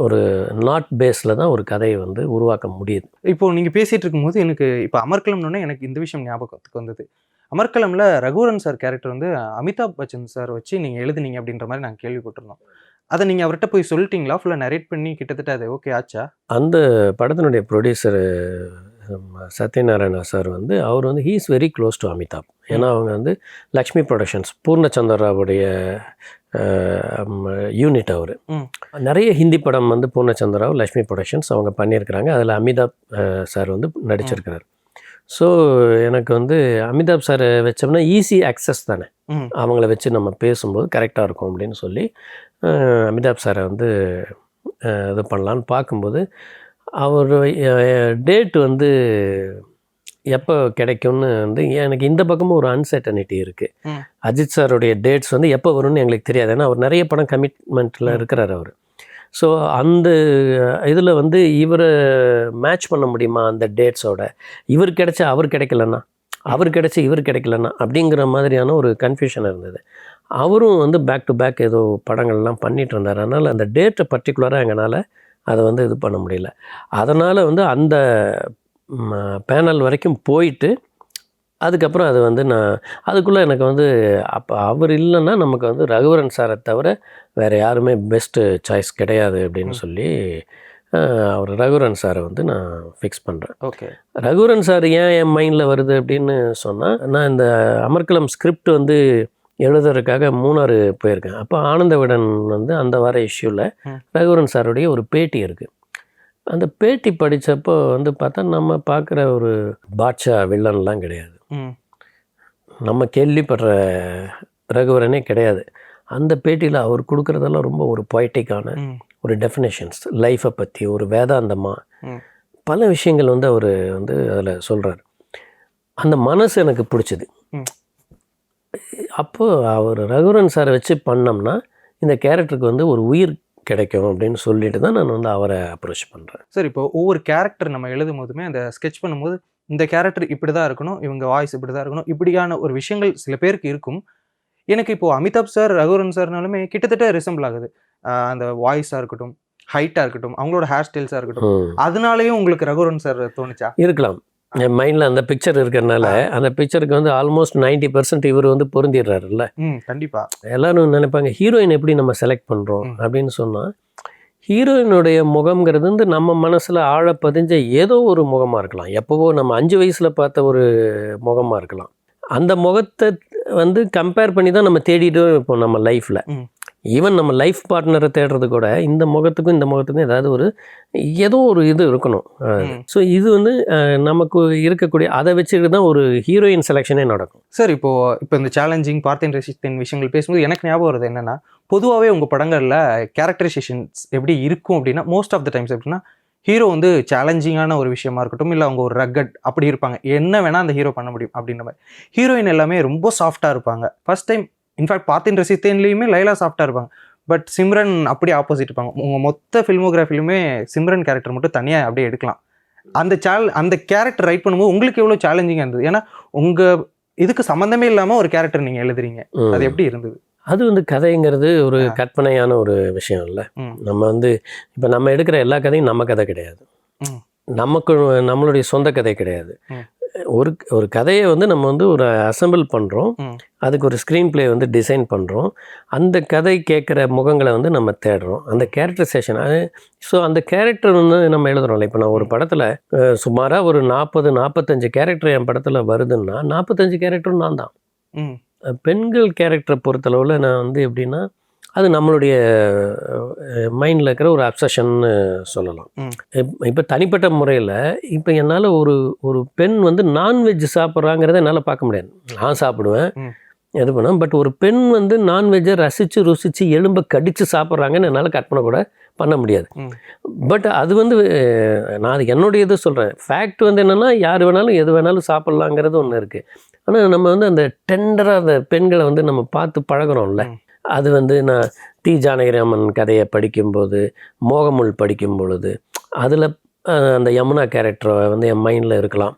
Speaker 5: ஒரு நாட் பேஸில் தான் ஒரு கதையை வந்து உருவாக்க முடியுது.
Speaker 4: இப்போது நீங்கள் பேசிகிட்டு இருக்கும்போது எனக்கு இப்போ அமர்கலம்னு எனக்கு இந்த விஷயம் ஞாபகத்துக்கு வந்தது. அமர்கலமில் ரகுவரன் சார் கேரக்டர் வந்து அமிதாப் பச்சன் சார் வச்சு நீங்கள் எழுதுனீங்க அப்படின்ற மாதிரி நாங்கள் கேள்விப்பட்டிருந்தோம். அதை நீங்கள் அவர்கிட்ட போய் சொல்லிட்டீங்களா? ஃபுல்லாக நரேட் பண்ணி கிட்டத்தட்ட அது ஓகே ஆச்சா? அந்த
Speaker 5: படத்தினுடைய ப்ரொடியூசர் சத்யநாராயணா சார் வந்து அவர் வந்து he is very close to Amitabh. ஏன்னா அவங்க வந்து லக்ஷ்மி ப்ரொடக்ஷன்ஸ், பூர்ணச்சந்திராவுடைய யூனிட் அவர். நிறைய ஹிந்தி படம் வந்து பூர்ணச்சந்திராவ் லக்ஷ்மி ப்ரொடக்ஷன்ஸ் அவங்க பண்ணியிருக்கிறாங்க. அதில் அமிதாப் சார் வந்து நடிச்சிருக்கிறார். ஸோ எனக்கு வந்து அமிதாப் சாரை வச்சோம்னா ஈஸி ஆக்சஸ் தானே, அவங்கள வச்சு நம்ம பேசும்போது கரெக்டாக இருக்கும் அப்படின்னு சொல்லி அமிதாப் சாரை வந்து இது பண்ணலான்னு பார்க்கும்போது அவர் டேட் வந்து எப்போ கிடைக்கும்னு வந்து எனக்கு இந்த பக்கமும் ஒரு அன்சர்டனிட்டி இருக்குது. அஜித் சாருடைய டேட்ஸ் வந்து எப்போ வரும்னு எங்களுக்கு தெரியாது. ஏன்னா அவர் நிறைய படம் கமிட்மெண்ட்டில் இருக்கிறார் அவர். ஸோ அந்த இதில் வந்து இவரை மேட்ச் பண்ண முடியுமா அந்த டேட்ஸோட? இவர் கிடைச்சா அவர் கிடைக்கலன்னா, அவர் கிடைச்சி இவர் கிடைக்கலன்னா அப்படிங்கிற மாதிரியான ஒரு கன்ஃபியூஷன் இருந்தது. அவரும் வந்து பேக் டு பேக் ஏதோ படங்கள்லாம் பண்ணிகிட்டு இருந்தார். அதனால் அந்த டேட்டை பர்டிகுலராக எங்களால் அதை வந்து இது பண்ண முடியல. அதனால் வந்து அந்த பேனல் வரைக்கும் போயிட்டு அதுக்கப்புறம் அது வந்து அதுக்குள்ளே எனக்கு வந்து அப்போ அவர் இல்லைன்னா நமக்கு வந்து ரகுவரன் சாரை தவிர வேறு யாருமே பெஸ்ட்டு சாய்ஸ் கிடையாது அப்படின்னு சொல்லி அவர் ரகுவரன் சாரை வந்து நான் ஃபிக்ஸ் பண்ணுறேன்.
Speaker 4: ஓகே.
Speaker 5: ரகுவரன் சார் ஏன் என் மைண்டில் வருது அப்படின்னு சொன்னால், நான் இந்த அமர்கலம் ஸ்கிரிப்ட் வந்து எழுதுறதுக்காக மூணாறு போயிருக்கேன். அப்போ ஆனந்த விடன் வந்து அந்த வார இஷ்யூவில் ரகுவரன் சாருடைய ஒரு பேட்டி இருக்குது. அந்த பேட்டி படித்தப்போ வந்து பார்த்தா நம்ம பார்க்குற ஒரு பாட்ஷா வில்லன்லாம் கிடையாது, நம்ம கேள்விப்படுற ரகுவரனே கிடையாது. அந்த பேட்டியில் அவர் கொடுக்குறதெல்லாம் ரொம்ப ஒரு பொய்டிக்கான ஒரு டெஃபினேஷன்ஸ், லைஃப்பை பற்றி ஒரு வேதாந்தமாக பல விஷயங்கள் வந்து அவர் வந்து அதில் சொல்கிறார். அந்த மனசு எனக்கு பிடிச்சிது. அப்போது அவர் ரகுவரன் சாரை வச்சு பண்ணோம்னா இந்த கேரக்டருக்கு வந்து ஒரு உயிர் கிடைக்கும் அப்படின்னு சொல்லிட்டு தான் நான் வந்து அவரை அப்ரோச் பண்ணுறேன்.
Speaker 4: சார், இப்போ ஒவ்வொரு கேரக்டர் நம்ம எழுதும் போதுமே அந்த ஸ்கெட்ச் பண்ணும்போது இந்த கேரக்டர் இப்படி தான் இருக்கணும், இவங்க வாய்ஸ் இப்படி தான் இருக்கணும், இப்படியான ஒரு விஷயங்கள் சில பேருக்கு இருக்கும். எனக்கு இப்போது அமிதாப் சார் ரகுவரன் சார்னாலுமே கிட்டத்தட்ட ரிசம்பிள் ஆகுது. அந்த வாய்ஸாக இருக்கட்டும், ஹைட்டாக இருக்கட்டும், அவங்களோட ஹேர் ஸ்டைல்ஸாக இருக்கட்டும், அதனாலேயும் உங்களுக்கு ரகுவரன் சார் தோணுச்சா?
Speaker 5: இருக்கலாம். என் மைண்டில் அந்த பிக்சர் இருக்கிறனால அந்த பிக்சருக்கு வந்து ஆல்மோஸ்ட் 90% இவர் வந்து பொருந்திடுறாருல்ல.
Speaker 4: கண்டிப்பாக
Speaker 5: எல்லாரும் நினைப்பாங்க ஹீரோயின் எப்படி நம்ம செலக்ட் பண்ணுறோம் அப்படின்னு சொன்னால், ஹீரோயினுடைய முகம்ங்கிறது வந்து நம்ம மனசில் ஆழ பதிஞ்ச ஏதோ ஒரு முகமாக இருக்கலாம். எப்போவோ நம்ம 5 வயசில் பார்த்த ஒரு முகமாக இருக்கலாம். அந்த முகத்தை வந்து கம்பேர் பண்ணி தான் நம்ம தேடிட்டு இருப்போம் நம்ம லைஃப்பில். ஈவன் நம்ம லைஃப் பார்ட்னரை தேடுறது கூட இந்த முகத்துக்கும் இந்த முகத்துக்கும் ஏதோ ஒரு இது இருக்கணும். ஸோ இது வந்து நமக்கு இருக்கக்கூடிய அதை வச்சுட்டு தான் ஒரு ஹீரோயின் செலெக்ஷனே நடக்கும்.
Speaker 4: சார், இப்போ இந்த சேலஞ்சிங் பார்த்தேன் ரெசிஸ்டன்ட் விஷயங்கள் பேசும்போது எனக்கு ஞாபகம் வருது என்னென்னா, பொதுவாகவே உங்கள் படங்களில் கேரக்டரைசேஷன்ஸ் எப்படி இருக்கும் அப்படின்னா, மோஸ்ட் ஆஃப் த டைம்ஸ் எப்படின்னா ஹீரோ வந்து சேலஞ்சிங்கான ஒரு விஷயமா இருக்கட்டும், இல்லை அவங்க ஒரு ரக்கட் அப்படி இருப்பாங்க, என்ன வேணால் அந்த ஹீரோ பண்ண முடியும் அப்படின்ற மாதிரி. ஹீரோயின் எல்லாமே ரொம்ப சாஃப்டாக இருப்பாங்க. ஃபர்ஸ்ட் டைம் இன்ஃபேக்ட் பார்த்தேன் ரசித்தேன்லேயுமே லைலா சாஃப்டாக இருப்பாங்க. பட் சிம்ரன் அப்படி ஆப்போசிட் இருப்பாங்க. உங்கள் மொத்த ஃபில்மோகிராஃபிலுமே சிம்ரன் கேரக்டர் மட்டும் தனியாக அப்படியே எடுக்கலாம். அந்த கேரக்டர் ரைட் பண்ணும்போது உங்களுக்கு எவ்வளோ சேலஞ்சிங்காக இருந்தது? ஏன்னா உங்கள் இதுக்கு சம்மந்தமே இல்லாமல் ஒரு கேரக்டர் நீங்கள் எழுதுறீங்க, அது எப்படி இருந்தது?
Speaker 5: அது வந்து கதைங்கிறது ஒரு கற்பனையான ஒரு விஷயம் இல்லை. நம்ம வந்து இப்போ நம்ம எடுக்கிற எல்லா கதையும் நம்ம கதை கிடையாது, நமக்கு நம்மளுடைய சொந்த கதை கிடையாது. ஒரு கதையை வந்து நம்ம வந்து ஒரு அசெம்பிள் பண்ணுறோம், அதுக்கு ஒரு ஸ்க்ரீன் பிளே வந்து டிசைன் பண்ணுறோம், அந்த கதை கேட்குற முகங்களை வந்து நம்ம தேடுறோம், அந்த கேரக்டரைசேஷன். ஸோ அந்த கேரக்டர் வந்து நம்ம எழுதுறோம்ல. இப்போ நான் ஒரு படத்தில் சுமாராக ஒரு 40-45 கேரக்டர் என் படத்தில் வருதுன்னா 45 கேரக்டரும் நான் தான். பெண்கள் கேரக்டரை பொறுத்தளவில் நான் வந்து எப்படின்னா, அது நம்மளுடைய மைண்டில் இருக்கிற ஒரு அப்சஷன்னு சொல்லலாம். இப்போ தனிப்பட்ட முறையில் இப்போ என்னால் ஒரு பெண் வந்து நான்வெஜ் சாப்பிட்றாங்கிறத என்னால் பார்க்க முடியாது. நான் சாப்பிடுவேன், இது பண்ணுவேன். பட் ஒரு பெண் வந்து நான்வெஜ்ஜை ரசித்து ருசித்து எலும்பை கடித்து சாப்பிட்றாங்கன்னு என்னால் கற்பனை கூட பண்ண முடியாது. பட் அது வந்து நான் அது என்னுடைய இது சொல்கிறேன். ஃபேக்ட் வந்து என்னென்னா, யார் வேணாலும் எது வேணாலும் சாப்பிட்லாங்கிறது ஒன்று இருக்குது. ஆனால் நம்ம வந்து அந்த டெண்டராக அந்த பெண்களை வந்து நம்ம பார்த்து பழகிறோம்ல. அது வந்து நான் டி ஜானகிராமன் கதையை படிக்கும்போது, மோகமுள் படிக்கும் பொழுது, அதில் அந்த யமுனா கேரக்டரை வந்து என் மைண்டில் இருக்கலாம்.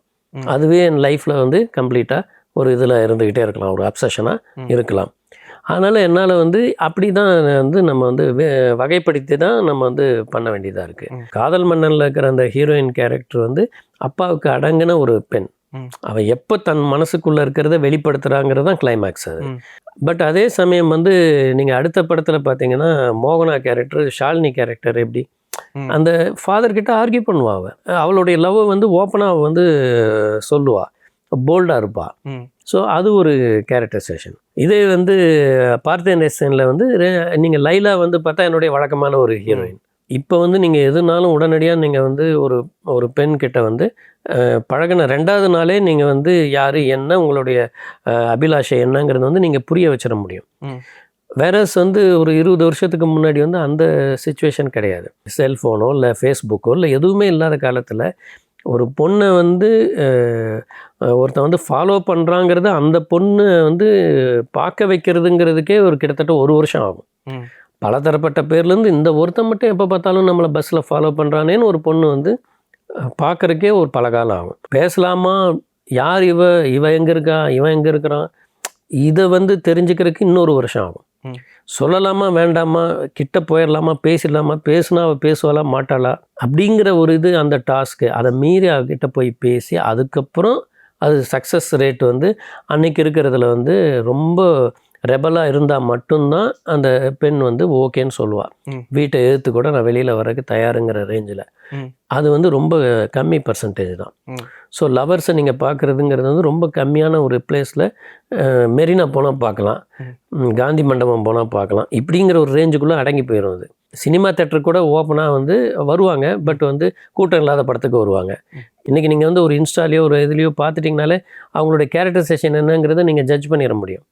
Speaker 5: அதுவே என் லைஃப்பில் வந்து கம்ப்ளீட்டாக ஒரு இதில் இருந்துக்கிட்டே இருக்கலாம், ஒரு அப்சஷனாக இருக்கலாம். அதனால் என்னால் வந்து அப்படி தான் வந்து நம்ம வந்து வகைப்படுத்தி தான் நம்ம வந்து பண்ண வேண்டியதாக இருக்குது. காதல் மன்னனில் இருக்கிற அந்த ஹீரோயின் கேரக்டர் வந்து அப்பாவுக்கு அடங்கின ஒரு பெண். அவள் எப்போ தன் மனசுக்குள்ளே இருக்கிறத வெளிப்படுத்துகிறாங்கிறது தான் கிளைமேக்ஸ் அது. பட் அதே சமயம் வந்து நீங்கள் அடுத்த படத்தில் பார்த்தீங்கன்னா, மோகனா கேரக்டர், ஷாலினி கேரக்டர் எப்படி அந்த ஃபாதர்கிட்ட ஆர்கியூ பண்ணுவா. அவளுடைய லவ்வை வந்து ஓப்பனாக வந்து சொல்லுவா, போல்டாக இருப்பா. ஸோ அது ஒரு கேரக்டரைசேஷன். இதே வந்து பார்த்தேன் ரேசனில் வந்து நீங்கள் லைலா வந்து பார்த்தா என்னுடைய வழக்கமான ஒரு ஹீரோயின். இப்போ வந்து நீங்கள் எதுனாலும் உடனடியாக நீங்கள் வந்து ஒரு பெண் கிட்ட வந்து பழகின 2வது நாளே நீங்கள் வந்து யார் என்ன உங்களுடைய அபிலாஷை என்னங்கிறது வந்து நீங்கள் புரிய வச்சிட முடியும். வேறஸ் வந்து ஒரு 20 வருஷத்துக்கு முன்னாடி வந்து அந்த சிச்சுவேஷன் கிடையாது. செல்ஃபோனோ இல்லை ஃபேஸ்புக்கோ இல்லை எதுவுமே இல்லாத காலத்தில் ஒரு பொண்ணை வந்து ஒருத்தன் வந்து ஃபாலோ பண்ணுறாங்கிறது அந்த பொண்ணை வந்து பார்க்க வைக்கிறதுங்கிறதுக்கே ஒரு கிட்டத்தட்ட 1 வருஷம் ஆகும். பலதரப்பட்ட பேர்லேருந்து இந்த ஒருத்தன் மட்டும் எப்போ பார்த்தாலும் நம்மளை பஸ்ஸில் ஃபாலோ பண்ணுறானேன்னு ஒரு பொண்ணு வந்து பார்க்குறக்கே ஒரு பல காலம் ஆகும். பேசலாமா, யார் இவ எங்கே இருக்கா, இவன் எங்கே இருக்கிறான், இதை வந்து தெரிஞ்சுக்கிறதுக்கு இன்னொரு வருஷம் ஆகும். சொல்லலாமா வேண்டாமா, கிட்ட போயிடலாமா, பேசிடலாமா, பேசுனா அவள் பேசுவாளா மாட்டாளா அப்படிங்கிற ஒரு இது அந்த டாஸ்க்கு. அதை மீறி அவகிட்ட போய் பேசி அதுக்கப்புறம் அது சக்ஸஸ் ரேட் வந்து அன்னைக்கு இருக்கிறதுல வந்து ரொம்ப ரெபலாக இருந்தால் மட்டும்தான் அந்த பெண் வந்து ஓகேன்னு சொல்லுவாள். வீட்டை எதிர்த்து கூட நான் வெளியில் வரக்கு தயாருங்கிற ரேஞ்சில். அது வந்து ரொம்ப கம்மி பர்சன்டேஜ் தான். ஸோ லவர்ஸை நீங்கள் பார்க்குறதுங்கிறது வந்து ரொம்ப கம்மியான ஒரு பிளேஸில் மெரினா போனால் பார்க்கலாம், காந்தி மண்டபம் போனால் பார்க்கலாம், இப்படிங்கிற ஒரு ரேஞ்சுக்குள்ளே அடங்கி போயிடும். அது சினிமா தேட்டர் கூட ஓப்பனாக வந்து வருவாங்க, பட் வந்து கூட்டம் இல்லாத படத்துக்கு வருவாங்க. இன்றைக்கி நீங்கள் வந்து ஒரு இன்ஸ்டாலேயோ ஒரு இதுலேயோ பார்த்துட்டிங்கனாலே அவங்களுடைய கேரக்டரைசேஷன் என்னங்கிறத நீங்கள் ஜட்ஜ் பண்ணிட முடியும்.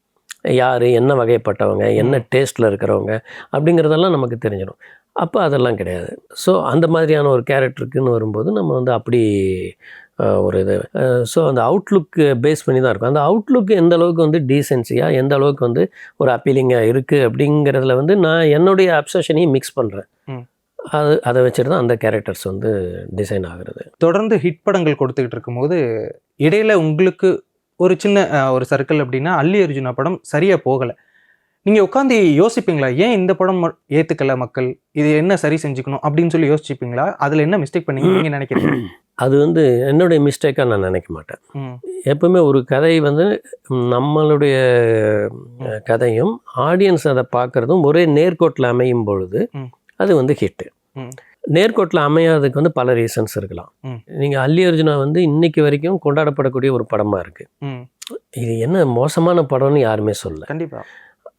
Speaker 5: யார் என்ன வகைப்பட்டவங்க, என்ன டேஸ்ட்டில் இருக்கிறவங்க அப்படிங்கிறதெல்லாம் நமக்கு தெரிஞ்சிடும். அப்போ அதெல்லாம் கிடையாது. ஸோ அந்த மாதிரியான ஒரு கேரக்டருக்குன்னு வரும்போது நம்ம வந்து அப்படி ஒரு இது ஸோ அந்த அவுட்லுக்கு பேஸ் பண்ணி தான் இருக்கும். அந்த அவுட்லுக்கு எந்த அளவுக்கு வந்து டீசென்சியாக, எந்த அளவுக்கு வந்து ஒரு அப்பீலிங்காக இருக்குது அப்படிங்கிறதுல வந்து நான் என்னுடைய அப்சஷனையும் மிக்ஸ் பண்ணுறேன். அதை வச்சுட்டு தான் அந்த கேரக்டர்ஸ் வந்து டிசைன் ஆகுறது.
Speaker 4: தொடர்ந்து ஹிட் படங்கள் கொடுத்துக்கிட்டு இருக்கும்போது இடையில உங்களுக்கு ஒரு சின்ன ஒரு சர்க்கிள் அப்படின்னா அல்லி அர்ஜுனா படம் சரியாக போகலை. நீங்கள் உட்காந்து யோசிப்பீங்களா, ஏன் இந்த படம் ஏற்றுக்கலை மக்கள், இது என்ன சரி செஞ்சுக்கணும் அப்படின்னு சொல்லி யோசிச்சுப்பீங்களா? அதில் என்ன மிஸ்டேக் பண்ணீங்க நீங்கள் நினைக்கிறீங்க?
Speaker 5: அது வந்து என்னுடைய மிஸ்டேக்காக நான் நினைக்க மாட்டேன். எப்பவுமே ஒரு கதை வந்து நம்மளுடைய கதையும் ஆடியன்ஸ் அதை பார்க்குறதும் ஒரே நேர்கோட்டில் அமையும் பொழுது அது வந்து ஹிட்டு. நேர்கோட்டில் அமையாததுக்கு வந்து பல ரீசன்ஸ் இருக்கலாம். நீங்கள் அல்லி அர்ஜுனா வந்து இன்னைக்கு வரைக்கும் கொண்டாடப்படக்கூடிய ஒரு படமாக இருக்குது. இது என்ன மோசமான படம்னு யாருமே சொல்ல.
Speaker 4: கண்டிப்பாக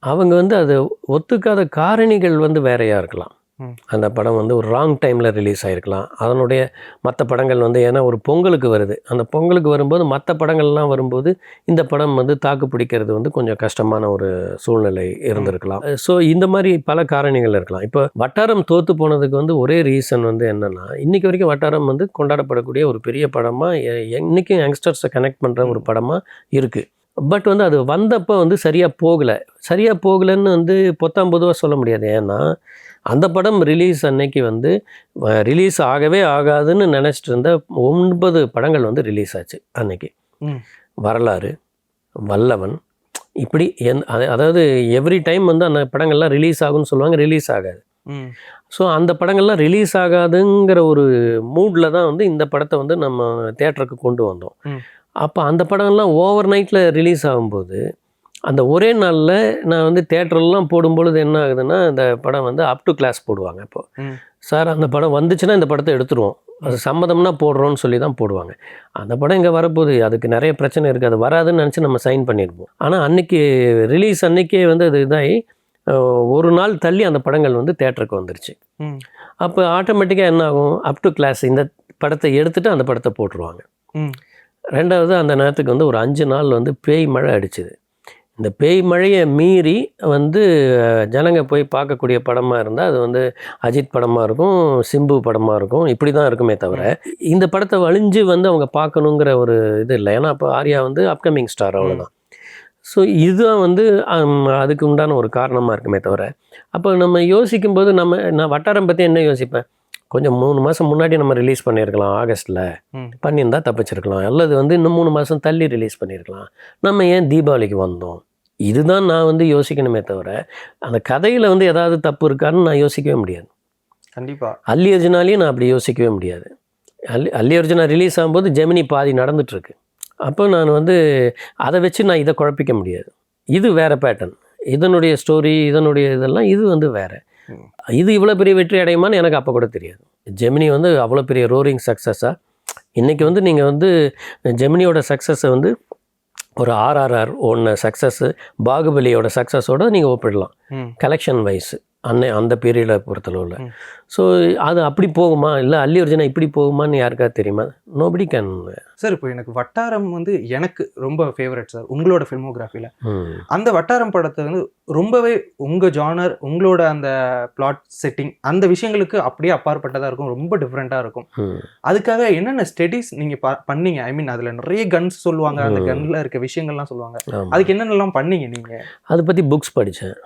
Speaker 5: அவங்க வந்து அதை ஒத்துக்காத காரணிகள் வந்து வேறையாக இருக்கலாம். அந்த படம் வந்து ஒரு ராங் டைமில் ரிலீஸ் ஆகிருக்கலாம். அதனுடைய மற்ற படங்கள் வந்து ஏன்னா ஒரு பொங்கலுக்கு வருது, அந்த பொங்கலுக்கு வரும்போது மற்ற படங்கள்லாம் வரும்போது இந்த படம் வந்து தாக்கு பிடிக்கிறது வந்து கொஞ்சம் கஷ்டமான ஒரு சூழ்நிலை இருந்திருக்கலாம். ஸோ இந்த மாதிரி பல காரணிகள் இருக்கலாம். இப்போ வட்டாரம் தோற்று போனதுக்கு வந்து ஒரே ரீசன் வந்து என்னென்னா, இன்றைக்கி வரைக்கும் வட்டாரம் வந்து கொண்டாடப்படக்கூடிய ஒரு பெரிய படமாக, இன்றைக்கும் யங்ஸ்டர்ஸை கனெக்ட் பண்ணுற ஒரு படமாக இருக்குது. பட் வந்து அது வந்தப்போ வந்து சரியாக போகலைன்னு வந்து பொத்தாம்பொதுவாக சொல்ல முடியாது. ஏன்னா அந்த படம் ரிலீஸ் அன்னைக்கு வந்து ரிலீஸ் ஆகவே ஆகாதுன்னு நினச்சிட்டு இருந்த 9 படங்கள் வந்து ரிலீஸ் ஆச்சு அன்னைக்கு. வரலாறு, வல்லவன், இப்படி அதாவது எவ்ரி டைம் வந்து அந்த படங்கள்லாம் ரிலீஸ் ஆகும்னு சொல்லுவாங்க, ரிலீஸ் ஆகாது. ஸோ அந்த படங்கள்லாம் ரிலீஸ் ஆகாதுங்கிற ஒரு மூடில் தான் வந்து இந்த படத்தை வந்து நம்ம தேட்டருக்கு கொண்டு வந்தோம். அப்போ அந்த படங்கள்லாம் ஓவர் நைட்டில் ரிலீஸ் ஆகும்போது அந்த ஒரே நாளில் நான் வந்து தேட்டர்லாம் போடும்பொழுது என்ன ஆகுதுன்னா, இந்த படம் வந்து அப் டு கிளாஸ் போடுவாங்க. இப்போ சார் அந்த படம் வந்துச்சுன்னா இந்த படத்தை எடுத்துருவோம், அது சம்மதம்னா போடுறோன்னு சொல்லி தான் போடுவாங்க. அந்த படம் இங்கே வரப்போகுது, அதுக்கு நிறைய பிரச்சனை இருக்குது, அது வராதுன்னு நினச்சி நம்ம சைன் பண்ணியிருப்போம். ஆனால் அன்றைக்கி ரிலீஸ் அன்றைக்கே வந்து அது இதாகி ஒரு நாள் தள்ளி அந்த படங்கள் வந்து தேட்டருக்கு வந்துருச்சு. அப்போ ஆட்டோமேட்டிக்காக என்ன ஆகும், அப் டு கிளாஸ் இந்த படத்தை எடுத்துகிட்டு அந்த படத்தை போட்டுருவாங்க. ரெண்டாவது அந்த நேரத்துக்கு வந்து ஒரு 5 நாள் வந்து பேய் மழை அடிச்சுது. இந்த பேய் மழையை மீறி வந்து ஜனங்க போய் பார்க்கக்கூடிய படமாக இருந்தால் அது வந்து அஜித் படமாக இருக்கும், சிம்பு படமாக இருக்கும், இப்படி தான் இருக்குமே தவிர இந்த படத்தை வழிஞ்சு வந்து அவங்க பார்க்கணுங்கிற ஒரு இது இல்லை. ஏன்னா அப்போ ஆர்யா வந்து அப்கமிங் ஸ்டார், அவ்வளோதான். ஸோ இதுதான் வந்து அதுக்கு உண்டான ஒரு காரணமாக இருக்குமே தவிர, அப்போ நம்ம யோசிக்கும்போது நான் வட்டாரம் பற்றி என்ன யோசிப்பேன், கொஞ்சம் 3 மாதம் முன்னாடி நம்ம ரிலீஸ் பண்ணியிருக்கலாம், ஆகஸ்ட்டில் பண்ணியிருந்தால் தப்பிச்சிருக்கலாம், அல்லது வந்து இன்னும் 3 மாதம் தள்ளி ரிலீஸ் பண்ணியிருக்கலாம், நம்ம ஏன் தீபாவளிக்கு வந்தோம், இதுதான் நான் வந்து யோசிக்கணுமே தவிர அந்த கதையில் வந்து ஏதாவது தப்பு இருக்கான்னு நான் யோசிக்கவே முடியாது.
Speaker 4: கண்டிப்பாக
Speaker 5: அல்லி அர்ஜுனாலேயும் நான் அப்படி யோசிக்கவே முடியாது. அல்லி அர்ஜுனா ரிலீஸ் ஆகும்போது ஜெமினி பாதி நடந்துகிட்ருக்கு. அப்போ நான் வந்து அதை வச்சு நான் இதை குழப்பிக்க முடியாது. இது வேறு பேட்டர்ன், இதனுடைய ஸ்டோரி, இதனுடைய இதெல்லாம் இது வந்து வேறு. இது இவ்வளோ பெரிய வெற்றி அடையுமான்னு எனக்கு அப்போ கூட தெரியாது. ஜெமினி வந்து அவ்வளோ பெரிய ரோரிங் சக்ஸஸாக இன்றைக்கி வந்து நீங்கள் வந்து ஜெமினியோட சக்ஸஸை வந்து ஒரு RRR ஒன்று சக்ஸஸ்ஸு பாகுபலியோட சக்ஸஸோடு நீங்கள் ஒப்பிடலாம் கலெக்ஷன் வைஸ் அந்த பீரியடை பொறுத்தளவில். ஸோ அது அப்படி போகுமா, இல்லை அல்லி அர்ஜுனா இப்படி போகுமான்னு யாருக்காவது தெரியுமா? Nobody can.
Speaker 4: சார் இப்போ எனக்கு வட்டாரம் வந்து எனக்கு ரொம்ப ஃபேவரட் சார் உங்களோட ஃபில்மோகிராஃபியில். அந்த வட்டாரம் படத்தை வந்து ரொம்பவே உங்கள் ஜானர், உங்களோட அந்த பிளாட் செட்டிங், அந்த விஷயங்களுக்கு அப்படியே அப்பாற்பட்டதாக இருக்கும், ரொம்ப டிஃப்ரெண்ட்டாக இருக்கும். அதுக்காக என்னென்ன ஸ்டடீஸ் நீங்கள் பண்ணீங்க? ஐ மீன் அதில் நிறைய கன்ஸ் சொல்லுவாங்க, அந்த கன்னில் இருக்க விஷயங்கள்லாம் சொல்லுவாங்க, அதுக்கு என்னென்னலாம் பண்ணீங்க நீங்கள்?
Speaker 5: அதை பற்றி புக்ஸ் படித்தேன்.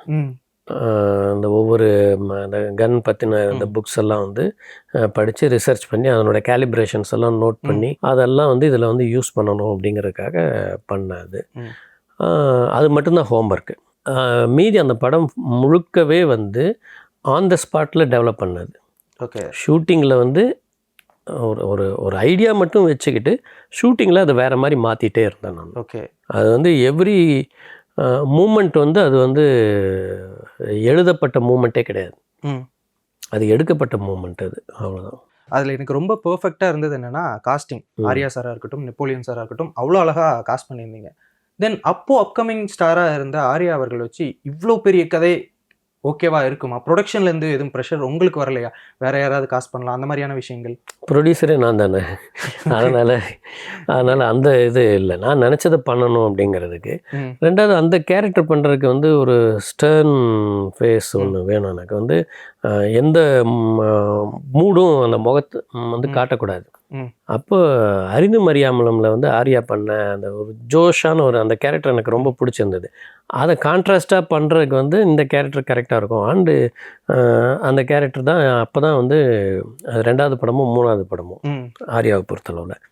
Speaker 5: அந்த ஒவ்வொரு அந்த கன் பற்றின அந்த புக்ஸ் எல்லாம் வந்து படித்து ரிசர்ச் பண்ணி அதனோட கேலிப்ரேஷன்ஸ் எல்லாம் நோட் பண்ணி அதெல்லாம் வந்து இதில் வந்து யூஸ் பண்ணணும் அப்படிங்கிறதுக்காக பண்ணது. அது மட்டும்தான் ஹோம்ஒர்க்கு. மீதி அந்த படம் முழுக்கவே வந்து ஆன் த ஸ்பாட்டில் டெவலப் பண்ணது.
Speaker 4: ஓகே.
Speaker 5: ஷூட்டிங்கில் வந்து ஒரு ஒரு ஐடியா மட்டும் வச்சுக்கிட்டு ஷூட்டிங்கில் அதை வேறு மாதிரி மாற்றிட்டே இருந்தேன் நான்.
Speaker 4: ஓகே.
Speaker 5: அது வந்து எவ்ரி மூமெண்ட் வந்து அது வந்து எழுதப்பட்ட மூமெண்ட்டே கிடையாது, அது எடுக்கப்பட்ட மூமெண்ட், அது அவ்வளோதான்.
Speaker 4: அதில் எனக்கு ரொம்ப பர்ஃபெக்டாக இருந்தது என்னென்னா காஸ்டிங். ஆர்யா சாராக இருக்கட்டும், நெப்போலியன் சாராக இருக்கட்டும், அவ்வளோ அழகாக காஸ்ட் பண்ணியிருந்தீங்க. தென் அப்போது அப்கமிங் ஸ்டாராக இருந்த ஆர்யா அவர்கள் வச்சு இவ்வளோ பெரிய கதை ஓகேவா இருக்குமா? ப்ரொடக்ஷன்லேருந்து எதுவும் ப்ரெஷர் உங்களுக்கு வரலையா? வேறு யாராவது காஸ்ட் பண்ணலாம் அந்த மாதிரியான விஷயங்கள்?
Speaker 5: ப்ரொடியூசரே நான் தானே, அதனால் அந்த இது இல்லை, நான் நினச்சதை பண்ணணும் அப்படிங்கிறதுக்கு. ரெண்டாவது அந்த கேரக்டர் பண்ணுறதுக்கு வந்து ஒரு ஸ்டர்ன் ஃபேஸ் ஒன்று வேணும் எனக்கு. வந்து எந்த மூடும் அந்த முகத்தை வந்து காட்டக்கூடாது. அப்போ அறிந்தும் அறியாமலம்ல வந்து ஆர்யா பண்ண அந்த ஒரு ஜோஷான ஒரு அந்த கேரக்டர் எனக்கு ரொம்ப பிடிச்சிருந்தது. அதை கான்ட்ராஸ்டாக பண்ணுறதுக்கு வந்து இந்த கேரக்டர் கரெக்டாக இருக்கும். அண்டு அந்த கேரக்டர் தான் அப்போ தான் வந்து 2வது படமும் 3வது படமும் ஆர்யாவை பொறுத்தளவில்.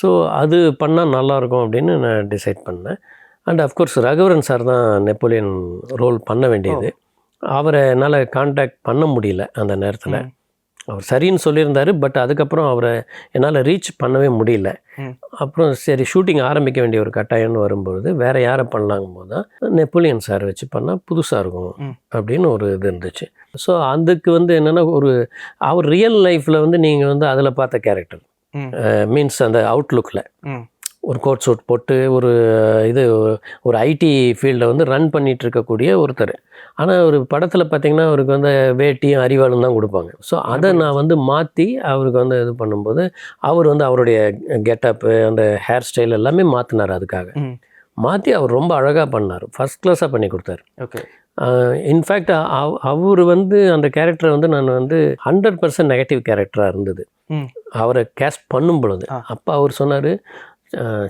Speaker 5: ஸோ அது பண்ணால் நல்லாயிருக்கும் அப்படின்னு நான் டிசைட் பண்ணேன். அண்ட் அஃப்கோர்ஸ் ரகுவரன் சார் தான் நெப்போலியன் ரோல் பண்ண வேண்டியது. அவரை என்னால் கான்டாக்ட் பண்ண முடியல அந்த நேரத்தில். அவர் சரின்னு சொல்லியிருந்தார், பட் அதுக்கப்புறம் அவரை என்னால் ரீச் பண்ணவே முடியல. அப்புறம் சரி ஷூட்டிங் ஆரம்பிக்க வேண்டிய ஒரு கட்டாயம்னு வரும்பொழுது வேறு யாரை பண்ணலாங்கும் போது தான் நெப்போலியன் சார் வச்சு பண்ணால் புதுசாக இருக்கும் அப்படின்னு ஒரு இது இருந்துச்சு. ஸோ அதுக்கு வந்து என்னென்னா அவர் ரியல் லைஃப்பில் வந்து நீங்கள் வந்து அதில் பார்த்த கேரக்டர் மீன்ஸ் அந்த அவுட்லுக்கில் ஒரு கோட் சூட் போட்டு ஒரு ஐடி ஃபீல்டை வந்து ரன் பண்ணிகிட்டு இருக்கக்கூடிய ஒருத்தர். ஆனால் ஒரு படத்தில் பார்த்திங்கன்னா அவருக்கு வந்து வேட்டியும் அறிவாளும் தான் கொடுப்பாங்க. ஸோ அதை நான் வந்து மாற்றி அவருக்கு வந்து இது பண்ணும்போது அவர் வந்து அவருடைய கெட்டப்பு, அந்த ஹேர் ஸ்டைல் எல்லாமே மாற்றினார். அதுக்காக மாற்றி அவர் ரொம்ப அழகாக பண்ணார், ஃபஸ்ட் கிளாஸாக பண்ணி கொடுத்தாரு.
Speaker 4: ஓகே.
Speaker 5: இன்ஃபேக்ட் அவர் வந்து அந்த கேரக்டரை வந்து நான் வந்து 100% நெகட்டிவ் கேரக்டராக இருந்தது அவரை கேஸ்ட் பண்ணும் பொழுது. அப்போ அவர் சொன்னார்,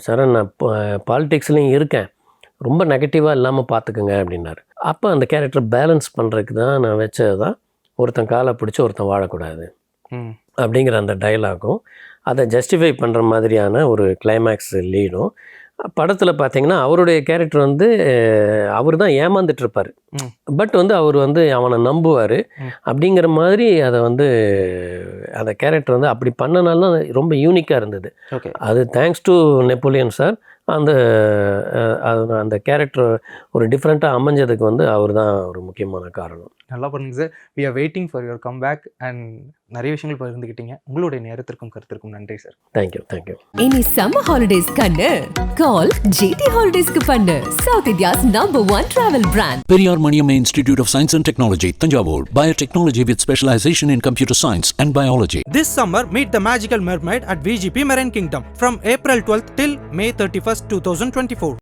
Speaker 5: சரண் நான் பாலிடிக்ஸ்லேயும் இருக்கேன், ரொம்ப நெகட்டிவாக இல்லாமல் பார்த்துக்குங்க அப்படின்னாரு. அப்போ அந்த கேரக்டர் பேலன்ஸ் பண்ணுறதுக்கு தான் நான் வச்சது தான் ஒருத்தன் காலை பிடிச்சி ஒருத்தன் வாழக்கூடாது அப்படிங்கிற அந்த டைலாகும் அதை ஜஸ்டிஃபை பண்ணுற மாதிரியான ஒரு கிளைமேக்ஸ் லீடும் படத்தில் பார்த்தீங்கன்னா அவருடைய கேரக்டர் வந்து அவர் தான் ஏமாந்துட்டு இருப்பார். பட் வந்து அவர் வந்து அவனை நம்புவார். அப்படிங்கிற மாதிரி அதை வந்து அந்த கேரக்டர் வந்து அப்படி பண்ணனால தான் ரொம்ப யூனிக்காக இருந்தது. அது தேங்க்ஸ் டு நெப்போலியன் சார். அந்த அந்த கேரக்டர் ஒரு டிஃப்ரெண்ட்டாக அமைஞ்சதுக்கு வந்து அவர் தான் ஒரு முக்கியமான காரணம்.
Speaker 4: நல்லா பண்ணுங்க sir. We are waiting for your come back and நிறைய விஷயங்கள் பகிர்ந்துக்கிட்டீங்க. உங்களுடைய நேரத்திற்கும் கருத்திற்கும் நன்றி சார்.
Speaker 5: தேங்க்யூ.
Speaker 1: இனி சம்மர் ஹாலிடேஸ் கண்ணு கால் GT ஹாலிடேஸ்க்கு பண்ணு. South India's #1 travel brand.
Speaker 2: Periyar Maniamma Institute of Science and Technology, Tanjavur. Biotechnology with specialization in computer science and biology.
Speaker 3: This summer, meet the magical mermaid at VGP Marine Kingdom from April 12th till May 31st, 2024.